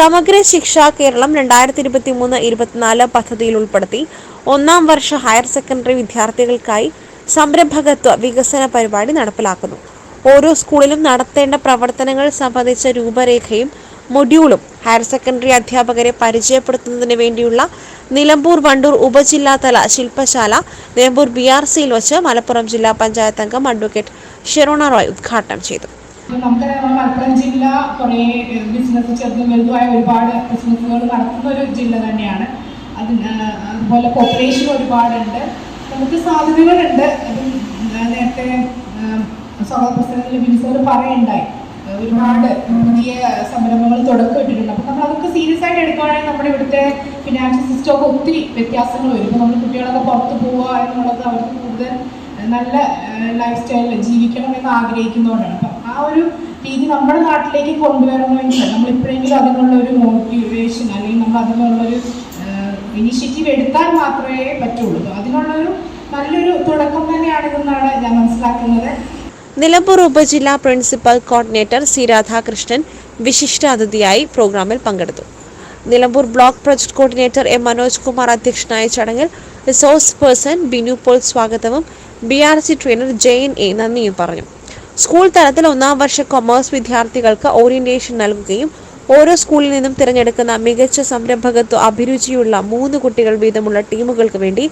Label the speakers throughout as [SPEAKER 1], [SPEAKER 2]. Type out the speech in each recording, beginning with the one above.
[SPEAKER 1] സമഗ്ര ശിക്ഷ കേരളം 2023-24 പദ്ധതിയിൽ ഉൾപ്പെടുത്തി 1ാം വർഷ ഹയർ സെക്കൻഡറി വിദ്യാർത്ഥികൾക്കായി സംരംഭകത്വ വികസന പരിപാടി നടപ്പിലാക്കുന്നു. ഓരോ സ്കൂളിലും നടത്തേണ്ട പ്രവർത്തനങ്ങൾ സംബന്ധിച്ച രൂപരേഖയും മൊഡ്യൂളും ഹയർ സെക്കൻഡറി അധ്യാപകരെ പരിചയപ്പെടുത്തുന്നതിന് വേണ്ടിയുള്ള നിലമ്പൂർ വണ്ടൂർ ഉപജില്ലാതല ശില്പശാല നിലമ്പൂർ BRCയിൽ വെച്ച് മലപ്പുറം ജില്ലാ പഞ്ചായത്ത് അംഗം അഡ്വക്കേറ്റ് ഷെറോണ റോയ് ഉദ്ഘാടനം ചെയ്തു.
[SPEAKER 2] നമുക്കറിയാം, മലപ്പുറം ജില്ല കുറേ ബിസിനസ് ചെറുതും വലുതുമായ ഒരുപാട് ബിസിനസ്സുകൾ നടത്തുന്ന ഒരു ജില്ല തന്നെയാണ്. അതുപോലെ പോപ്പുലേഷൻ ഒരുപാടുണ്ട്, നമുക്ക് സാധ്യതകളുണ്ട്. നേരത്തെ സ്വാഗത പ്രസിഡന്റ് ബിൻസർ പറയുണ്ടായി, ഒരുപാട് പുതിയ സംരംഭങ്ങൾ തുടക്കമിട്ടിട്ടുണ്ട്. അപ്പോൾ നമ്മൾ അതൊക്കെ സീരിയസ് ആയിട്ട് എടുക്കുകയാണെങ്കിൽ നമ്മുടെ ഇവിടുത്തെ ഫിനാൻഷ്യൽ സിസ്റ്റം ഒക്കെ ഒത്തിരി വ്യത്യാസങ്ങൾ വരും. ഇപ്പോൾ നമ്മൾ കുട്ടികളൊക്കെ പുറത്ത് പോവുക എന്നുള്ളത് അവർക്ക് കൂടുതൽ നല്ല ലൈഫ് സ്റ്റൈലിൽ ജീവിക്കണം എന്ന് ആഗ്രഹിക്കുന്നതുകൊണ്ടാണ്. അപ്പം ആ ഒരു രീതി നമ്മുടെ നാട്ടിലേക്ക് കൊണ്ടുവരണമെങ്കിൽ നമ്മൾ ഇപ്പോഴെങ്കിലും അതിനുള്ള ഒരു മോട്ടിവേഷൻ അല്ലെങ്കിൽ നമ്മൾ അതിനുള്ളൊരു ഇനിഷ്യേറ്റീവ് എടുത്താൽ മാത്രമേ പറ്റുള്ളൂ. അതിനുള്ളൊരു നല്ലൊരു തുടക്കം തന്നെയാണിതെന്നാണ് ഞാൻ മനസ്സിലാക്കുന്നത്.
[SPEAKER 1] നിലമ്പൂർ ഉപജില്ലാ പ്രിൻസിപ്പൽ കോർഡിനേറ്റർ സി രാധാകൃഷ്ണൻ വിശിഷ്ടാതിഥിയായി പ്രോഗ്രാമിൽ പങ്കെടുത്തു. Nilambur block project coordinator M Manoj Kumar അധ്യക്ഷനായ ചടങ്ങിൽ റിസോഴ്സ് പേഴ്സൺ ബിനു പോൾ സ്വാഗതവും BRC ട്രെയിനർ JNA നന്ദിയും പറഞ്ഞു. സ്കൂൾ തലത്തിൽ 1ാം വർഷ കൊമേഴ്സ് വിദ്യാർത്ഥികൾക്ക് ഓറിയന്റേഷൻ നൽകുകയും ഓരോ സ്കൂളിൽ നിന്നും തിരഞ്ഞെടുക്കുന്ന മികച്ച സംരംഭകത്വ അഭിരുചിയുള്ള 3 കുട്ടികൾ വീതമുള്ള ടീമുകൾക്ക് വേണ്ടി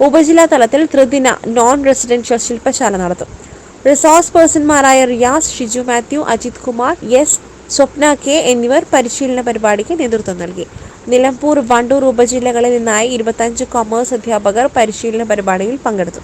[SPEAKER 1] ഉപജില്ലാ തലത്തിൽ ത്രിദിന നോൺ റെസിഡൻഷ്യൽ ശില്പശാല നടത്തും. റിസോഴ്സ് പേഴ്സൺമാരായ റിയാസ്, ഷിജു മാത്യു, അജിത് കുമാർ, സ്വപ്ന K എന്നിവർ പരിശീലന പരിപാടിക്ക് നേതൃത്വം നൽകി. നിലമ്പൂർ, വണ്ടൂർ ഉപജില്ലകളിൽ നിന്നായി 25 കൊമേഴ്സ് അധ്യാപകർ പരിശീലന പരിപാടിയിൽ പങ്കെടുത്തു.